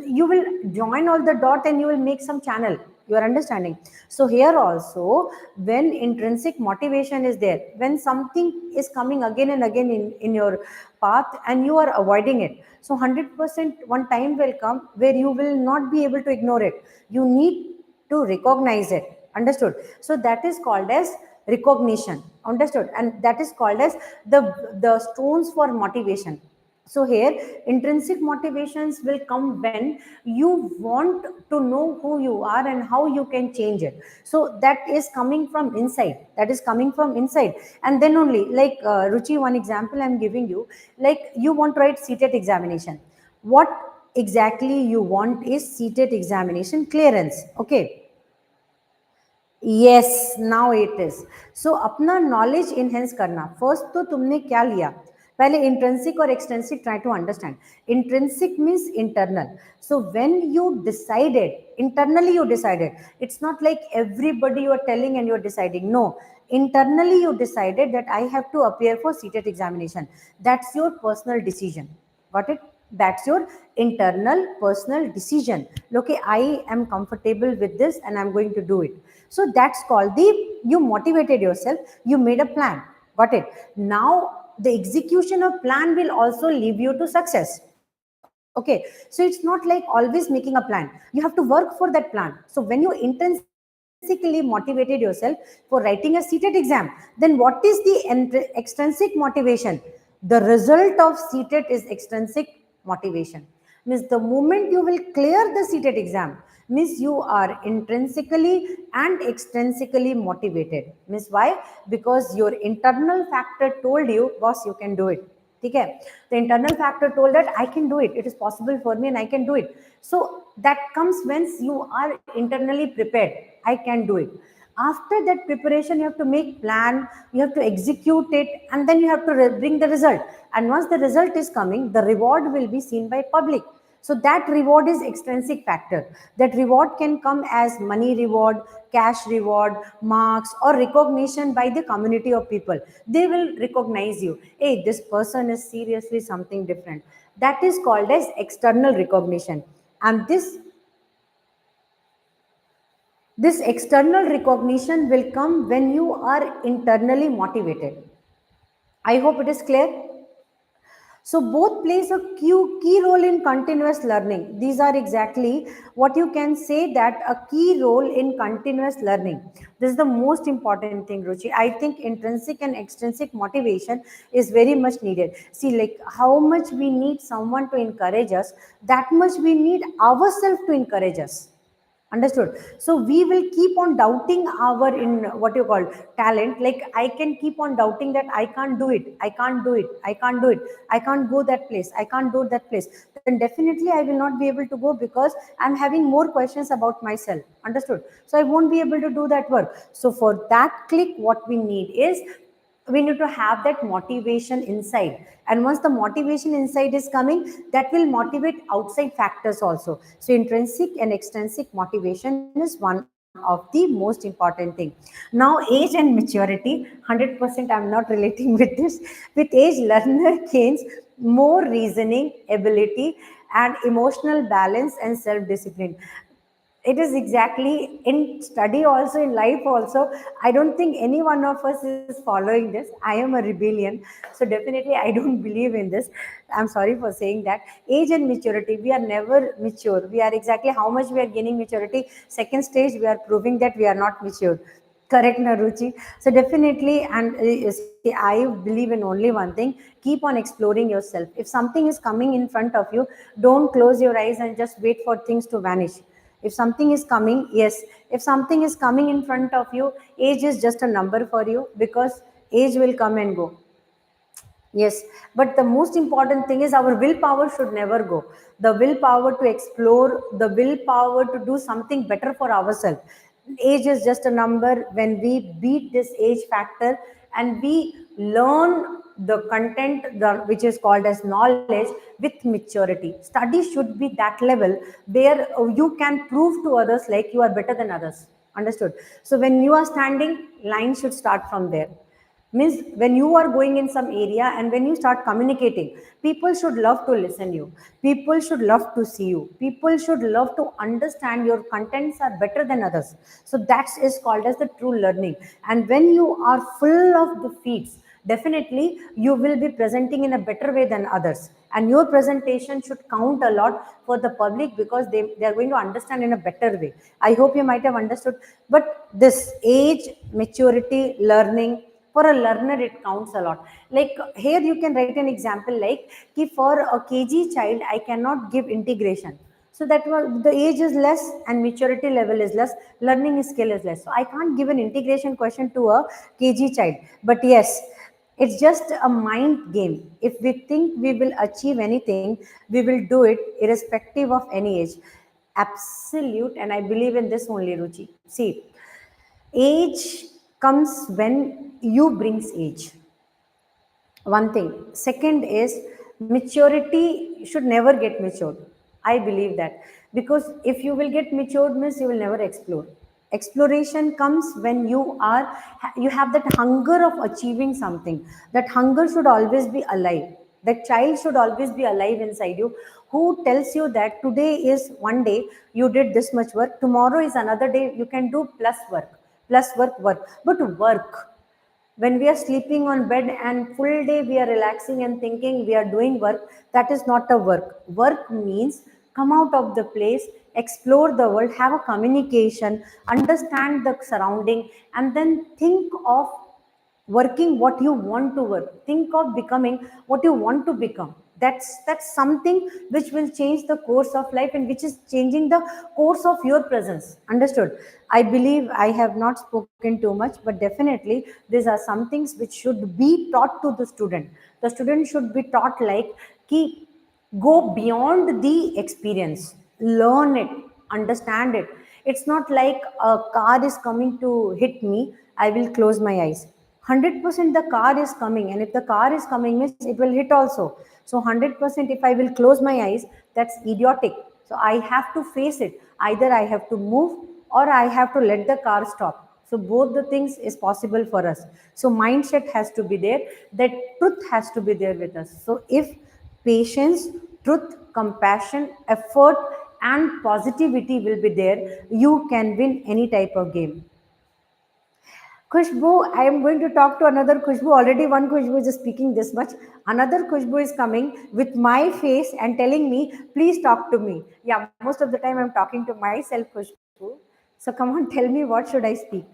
you will join all the dot and you will make some channel. You are understanding? So here also, when intrinsic motivation is there, when something is coming again and again in your path and you are avoiding it, so 100% one time will come where you will not be able to ignore it. You need to recognize it. Understood? So that is called as recognition. Understood? And that is called as the stones for motivation. So here, intrinsic motivations will come when you want to know who you are and how you can change it. So that is coming from inside. That is coming from inside. And then only, like Ruchi, one example I'm giving you, like you want to write CTET examination. What exactly you want is CTET examination clearance. Okay. Yes, now it is. So अपना knowledge enhance करना. First तो तुमने क्या लिया? पहले intrinsic और extrinsic try to understand. Intrinsic means internal. So when you decided, internally you decided. It's not like everybody you are telling and you are deciding. No, internally you decided that I have to appear for CTET examination. That's your personal decision. Got it? That's your internal personal decision. Okay, I am comfortable with this and I'm going to do it. So that's called you motivated yourself, you made a plan. Got it? Now the execution of plan will also lead you to success. Okay, so it's not like always making a plan. You have to work for that plan. So when you intrinsically motivated yourself for writing a CTET exam, then what is the extrinsic motivation? The result of CTET is extrinsic motivation. Means the moment you will clear the CTET exam, means you are intrinsically and extrinsically motivated. Means why? Because your internal factor told you, boss, you can do it. Okay, the internal factor told that I can do it, it is possible for me and I can do it. So that comes once you are internally prepared, I can do it. After that preparation, you have to make plan, you have to execute it, and then you have to bring the result. And once the result is coming, the reward will be seen by public. So that reward is extrinsic factor. That reward can come as money reward, cash reward, marks, or recognition by the community of people. They will recognize you. Hey, this person is seriously something different. That is called as external recognition. And this external recognition will come when you are internally motivated. I hope it is clear. So both plays a key role in continuous learning. These are exactly what you can say that a key role in continuous learning. This is the most important thing, Ruchi. I think intrinsic and extrinsic motivation is very much needed. See, like how much we need someone to encourage us, that much we need ourselves to encourage us. Understood? So we will keep on doubting our in what you call talent. Like I can keep on doubting that I can't do it, I can't do it, I can't do it, I can't go that place, I can't do that place. Then definitely I will not be able to go because I'm having more questions about myself. Understood? So I won't be able to do that work. So for that click, what we need is we need to have that motivation inside, and once the motivation inside is coming, that will motivate outside factors also. So intrinsic and extrinsic motivation is one of the most important thing. Now age and maturity, 100% I'm not relating with this. With age, learner gains more reasoning ability and emotional balance and self discipline. It is exactly in study also, in life also. I don't think any one of us is following this. I am a rebellion, so definitely I don't believe in this. I'm sorry for saying that. Age and maturity, we are never mature. We are exactly how much we are gaining maturity, second stage we are proving that we are not mature. Correct, Naruchi? So definitely, and see, I believe in only one thing: keep on exploring yourself. If something is coming in front of you, don't close your eyes and just wait for things to vanish. If something is coming, yes, if something is coming in front of you, age is just a number for you, because age will come and go. Yes, but the most important thing is our willpower should never go. The willpower to explore, the willpower to do something better for ourselves. Age is just a number. When we beat this age factor and we learn the content, which is called as knowledge, with maturity. Study should be that level where you can prove to others like you are better than others. Understood? So when you are standing, line should start from there. Means when you are going in some area and when you start communicating, people should love to listen you, people should love to see you, people should love to understand your contents are better than others. So that is called as the true learning. And when you are full of the feeds, definitely you will be presenting in a better way than others, and your presentation should count a lot for the public, because they are going to understand in a better way. I hope you might have understood. But this age, maturity, learning, For a learner it counts a lot. Like here you can write an example like कि for a kg child I cannot give integration, so that was the age is less and maturity level is less, learning skill is less, so I can't give an integration question to a kg child. But yes, it's just a mind game. If we think we will achieve anything, we will do it irrespective of any age. Absolute, and I believe in this only, Ruchi. See, age comes when you brings age. One thing. Second is maturity should never get matured. I believe that, because if you will get matured means you will never explore. Exploration comes when you have that hunger of achieving something. That hunger should always be alive. That child should always be alive inside you, who tells you that today is one day you did this much work, tomorrow is another day you can do plus work, but work. When we are sleeping on bed and full day we are relaxing and thinking we are doing work, that is not a work means come out of the place, explore the world, have a communication, understand the surrounding, and then think of working what you want to work, think of becoming what you want to become. That's something which will change the course of life and which is changing the course of your presence. Understood? I believe I have not spoken too much, but definitely these are some things which should be taught to the student. The student should be taught like ki go beyond the experience, learn it, understand it. It's not like a car is coming to hit me, I will close my eyes. 100% the car is coming, and if the car is coming means it will hit also. So 100% if I will close my eyes, that's idiotic. So I have to face it. Either I have to move or I have to let the car stop. So both the things is possible for us. So mindset has to be there, that truth has to be there with us. So if patience, truth, compassion, effort, and positivity will be there, you can win any type of game. Khushbu, I am going to talk to another Khushbu. Already one Khushbu is speaking this much. Another Khushbu is coming with my face and telling me, please talk to me. Yeah, most of the time I'm talking to myself, Khushbu. So come on, tell me, what should I speak?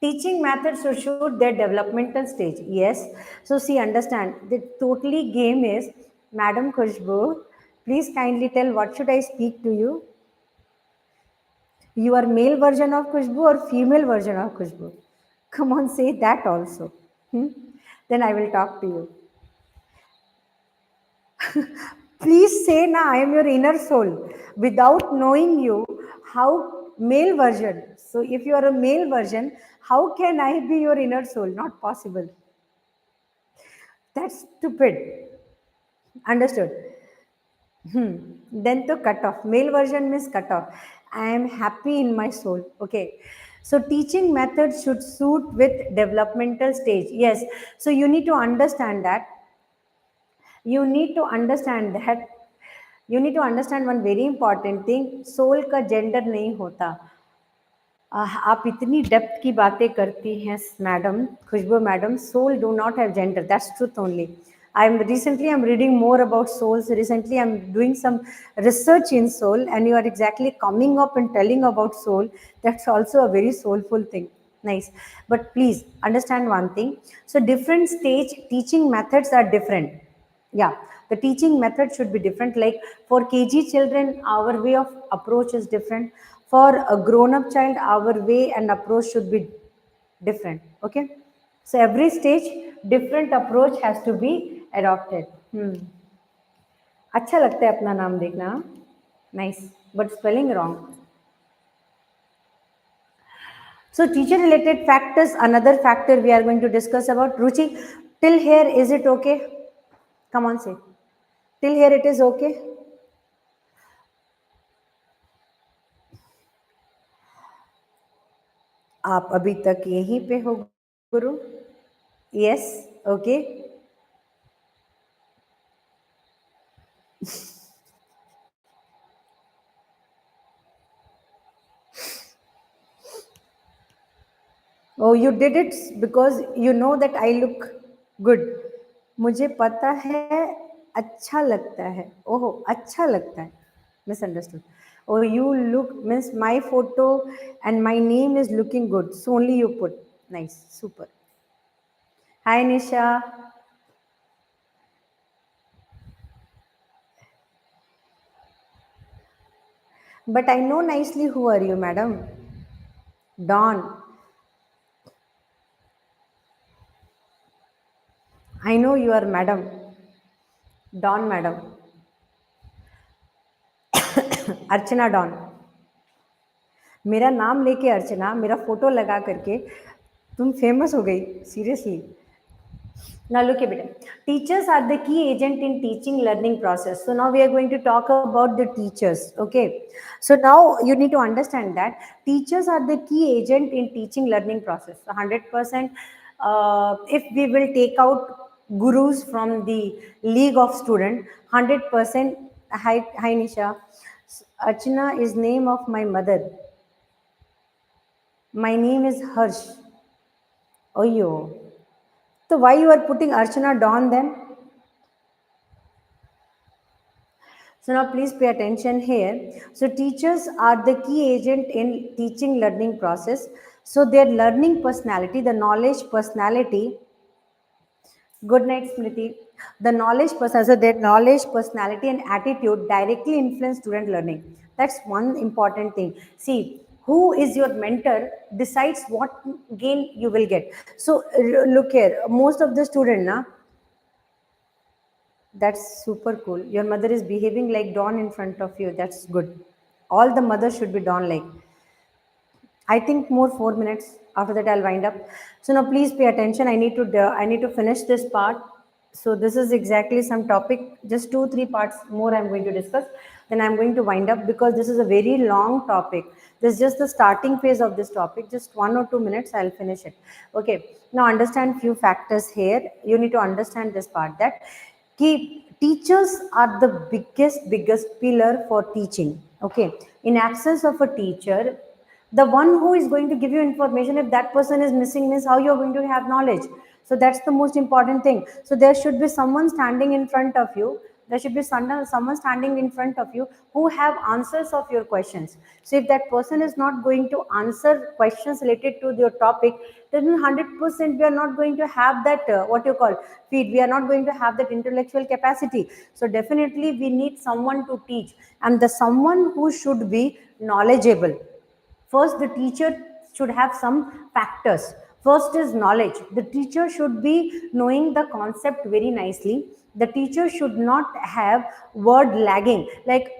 Teaching methods should suit their developmental stage. Yes. So see, understand, the totally game is, Madam Khushbu, please kindly tell what should I speak to you? You are male version of Khushbu or female version of Khushbu? Come on, say that also. Hmm? Then I will talk to you. Please say na, I am your inner soul. Without knowing you, how male version? So if you are a male version, how can I be your inner soul? Not possible. That's stupid. Understood? Then to cut off. Male version means cut off. I am happy in my soul. Okay. So teaching methods should suit with developmental stage. Yes. So you need to understand that. You need to understand that. You need to understand one very important thing. Soul का gender नहीं होता. आप इतनी depth की बातें करती हैं madam, Khushboo madam. Soul do not have gender, that's truth only. I'm reading more about souls. Recently I'm doing some research in soul, and you are exactly coming up and telling about soul. That's also a very soulful thing. Nice. But please understand one thing. So different stage teaching methods are different. Yeah, the teaching method should be different. Like for kg children, our way of approach is different. For a grown up child, our way and approach should be different. Okay, so every stage different approach has to be adopted. अच्छा लगता है अपना नाम देखना. Nice, but spelling wrong. So teacher related factors, another factor we are going to discuss about. Ruchi, till here is it okay? Come on, say. Till here it is okay? आप अभी तक यहीं पे हो गुरु? Yes, okay. Oh, you did it because you know that I look good. मुझे पता है, अच्छा लगता है. ओहो, अच्छा लगता है. Misunderstood. Oh, you look means my photo and my name is looking good. So only you put. Nice, super. Hi Nisha. But I know nicely who are you, madam? Dawn. I know you are madam. Dawn madam. Archana Dawn. मेरा नाम लेके अर्चना, मेरा photo लगा करके तुम famous हो गई, seriously. Now look at it. Teachers are the key agent in teaching learning process. So now we are going to talk about the teachers. Okay. So now you need to understand that teachers are the key agent in teaching learning process. So 100%, if we will take out gurus from the league of student, 100%. Hi Nisha. Archana is name of my mother. My name is Harsh. Oh yo. So why you are putting Archana Dawn then? So now please pay attention here. So teachers are the key agent in teaching learning process. So their learning personality, the knowledge personality, good night Smriti, the knowledge person, so their knowledge personality and attitude directly influence student learning. That's one important thing. See, who is your mentor decides what gain you will get. So look here, most of the student na, that's super cool. Your mother is behaving like Dawn in front of you. That's good. All the mothers should be Dawn like. I think more 4 minutes. After that, I'll wind up. So now, please pay attention. I need to finish this part. So this is exactly some topic. Just 2 3 parts more I'm going to discuss. Then I'm going to wind up because this is a very long topic. This is just the starting phase of this topic. Just 1 or 2 minutes, I'll finish it. Okay. Now understand few factors here. You need to understand this part that key teachers are the biggest pillar for teaching. Okay. In absence of a teacher, the one who is going to give you information, if that person is missing, means how you're going to have knowledge. So that's the most important thing. So there should be someone standing in front of you, there should be someone standing in front of you who have answers of your questions. So if that person is not going to answer questions related to your topic, then 100% we are not going to have that what you call feed, we are not going to have that intellectual capacity. So definitely we need someone to teach, and the someone who should be knowledgeable. First, the teacher should have some factors. First is knowledge. The teacher should be knowing the concept very nicely. The teacher should not have word lagging like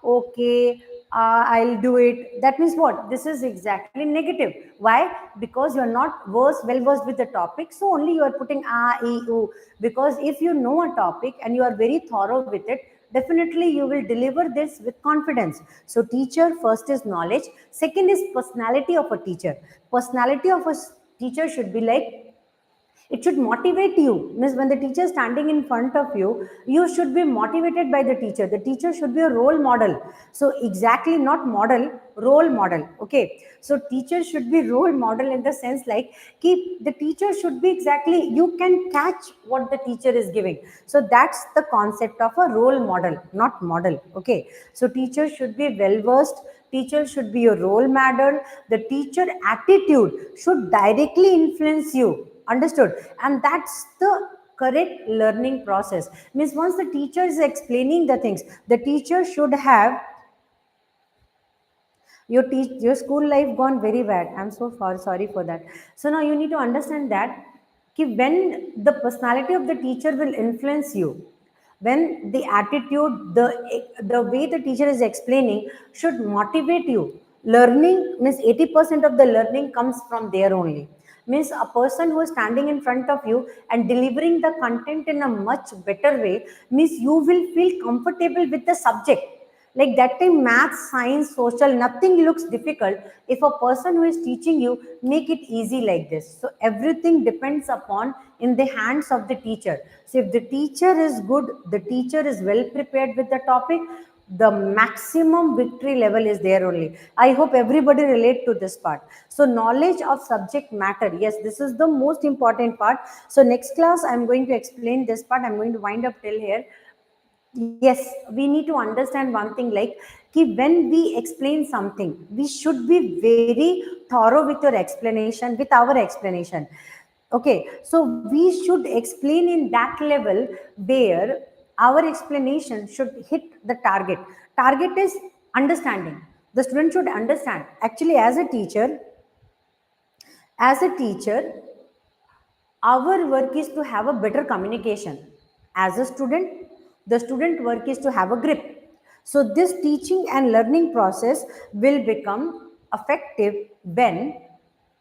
okay, I'll do it. That means what? This is exactly negative. Why? Because you're not well versed with the topic. So only you are putting e, u. Because if you know a topic and you are very thorough with it, definitely you will deliver this with confidence. So teacher first is knowledge, second is personality of a teacher. Personality of a teacher should be like, it should motivate you. Means when the teacher is standing in front of you, you should be motivated by the teacher. The teacher should be a role model. So exactly, not model, role model. Okay. So teacher should be role model in the sense like keep, the teacher should be exactly, you can catch what the teacher is giving. So that's the concept of a role model, not model. Okay. So teacher should be well versed, teacher should be a role model. The teacher attitude should directly influence you. Understood? And that's the correct learning process. Means once the teacher is explaining the things, the teacher should have, your school life gone very bad, I'm so far sorry for that. So now you need to understand that when the personality of the teacher will influence you, when the attitude, the way the teacher is explaining should motivate you. Learning means 80% of the learning comes from there only. Means a person who is standing in front of you and delivering the content in a much better way, means you will feel comfortable with the subject. Like that time, math, science, social, nothing looks difficult. If a person who is teaching you make it easy like this, so everything depends upon in the hands of the teacher. So if the teacher is good, the teacher is well prepared with the topic, the maximum victory level is there only. I hope everybody relate to this part. So knowledge of subject matter, yes, this is the most important part. So next class I'm going to explain this part. I'm going to wind up till here. Yes, we need to understand one thing, like when we explain something, we should be very thorough with your explanation, with our explanation. Okay, so we should explain in that level where our explanation should hit the target. Target is understanding. The student should understand. Actually, as a teacher, our work is to have a better communication. As a student, the student work is to have a grip. So this teaching and learning process will become effective when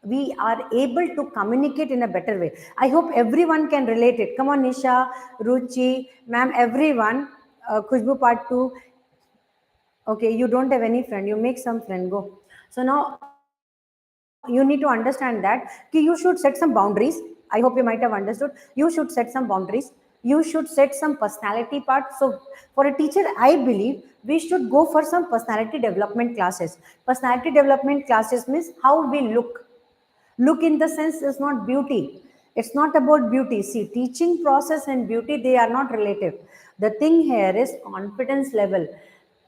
we are able to communicate in a better way. I hope everyone can relate it. Come on, Nisha, Ruchi, ma'am, everyone. Khushbu part 2. Okay, you don't have any friend, you make some friend, go. So now you need to understand that ki you should set some boundaries. I hope you might have understood. You should set some boundaries. You should set some personality part. So for a teacher, I believe we should go for some personality development classes. Personality development classes means how we look in the sense is not beauty. It's not about beauty. See, teaching process and beauty, they are not relative. The thing here is confidence level.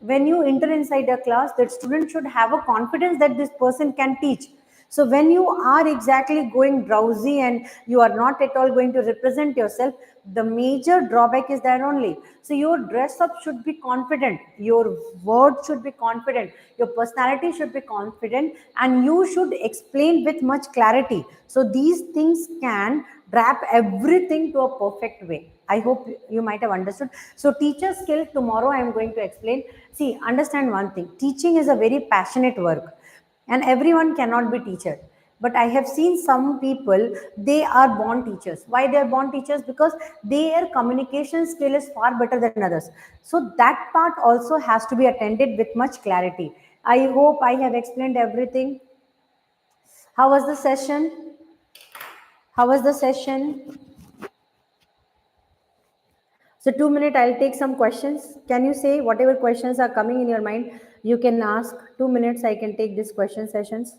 When you enter inside a class, that student should have a confidence that this person can teach. So when you are exactly going drowsy and you are not at all going to represent yourself, the major drawback is that only. So your dress up should be confident, your word should be confident, your personality should be confident, and you should explain with much clarity. So these things can wrap everything to a perfect way. I hope you might have understood. So teacher skill, tomorrow I am going to explain. See, understand one thing. Teaching is a very passionate work and everyone cannot be teacher. But I have seen some people, they are born teachers. Why they are born teachers? Because their communication skill is far better than others. So that part also has to be attended with much clarity. I hope I have explained everything. How was the session? How was the session? So 2 minutes, I'll take some questions. Can you say whatever questions are coming in your mind? You can ask. 2 minutes, I can take these question sessions.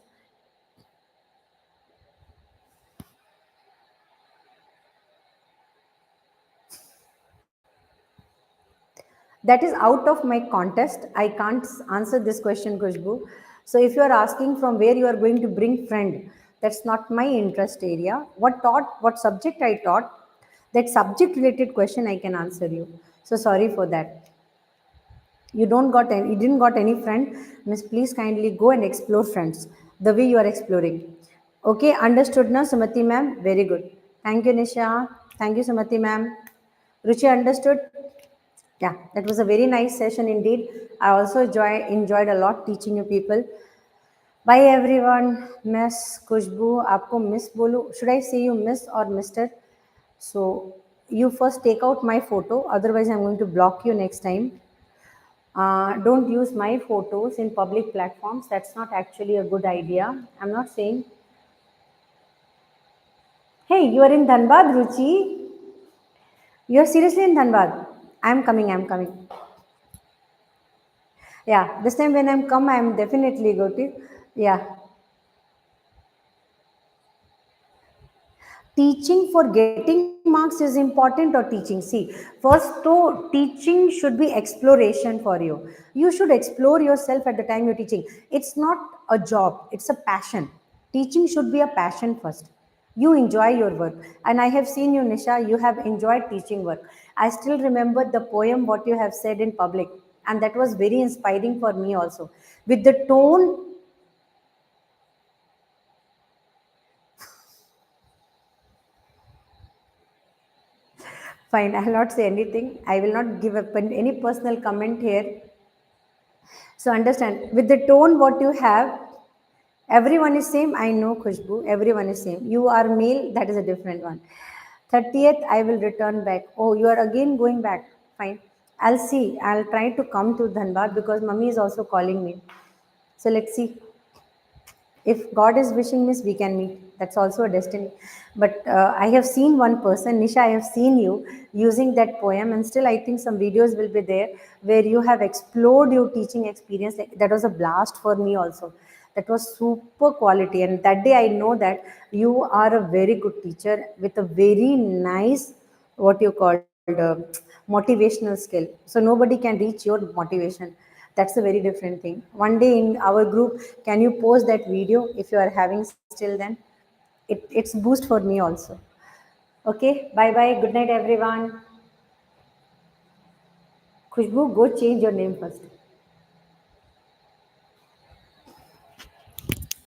That is out of my contest. I can't answer this question, Kushbu. So if you are asking from where you are going to bring friend, that's not my interest area. What subject I taught, that subject related question I can answer you. So sorry for that. You didn't got any friend, miss, please kindly go and explore friends the way you are exploring. Okay, understood na, Sumati ma'am? Very good. Thank you, Nisha. Thank you, Sumati ma'am. Ruchi, understood? Yeah, that was a very nice session indeed. I also enjoyed a lot teaching you people. Bye everyone. Miss Kushbu, आपको miss बोलूं? Should I say you miss or Mister? So you first take out my photo, otherwise I'm going to block you next time. Don't use my photos in public platforms. That's not actually a good idea. I'm not saying. Hey, you are in Dhanbad, Ruchi. You are seriously in Dhanbad. I'm coming. I'm coming. Yeah, this time when I'm come, I'm definitely going to. Yeah, teaching for getting marks is important or teaching? See, first though teaching should be exploration for you. You should explore yourself at the time you're teaching. It's not a job, it's a passion. Teaching should be a passion first. You enjoy your work, and I have seen you, Nisha, you have enjoyed teaching work. I still remember the poem what you have said in public, and that was very inspiring for me also, with the tone. Fine, I will not say anything. I will not give up any personal comment here. So understand, with the tone what you have, everyone is same. I know, Khushbu, everyone is same. You are male, that is a different one. 30th, I will return back. Oh, you are again going back. Fine. I'll see. I'll try to come to Dhanbad because mummy is also calling me. So let's see. If God is wishing means we can meet. That's also a destiny. But I have seen one person, Nisha, I have seen you using that poem, and still I think some videos will be there where you have explored your teaching experience. That was a blast for me also. That was super quality, and that day I know that you are a very good teacher with a very nice, what you call, motivational skill. So nobody can reach your motivation. That's a very different thing. One day in our group, can you post that video if you are having still then? It's boost for me also. Okay, bye bye. Good night, everyone. Khushbu, go change your name first.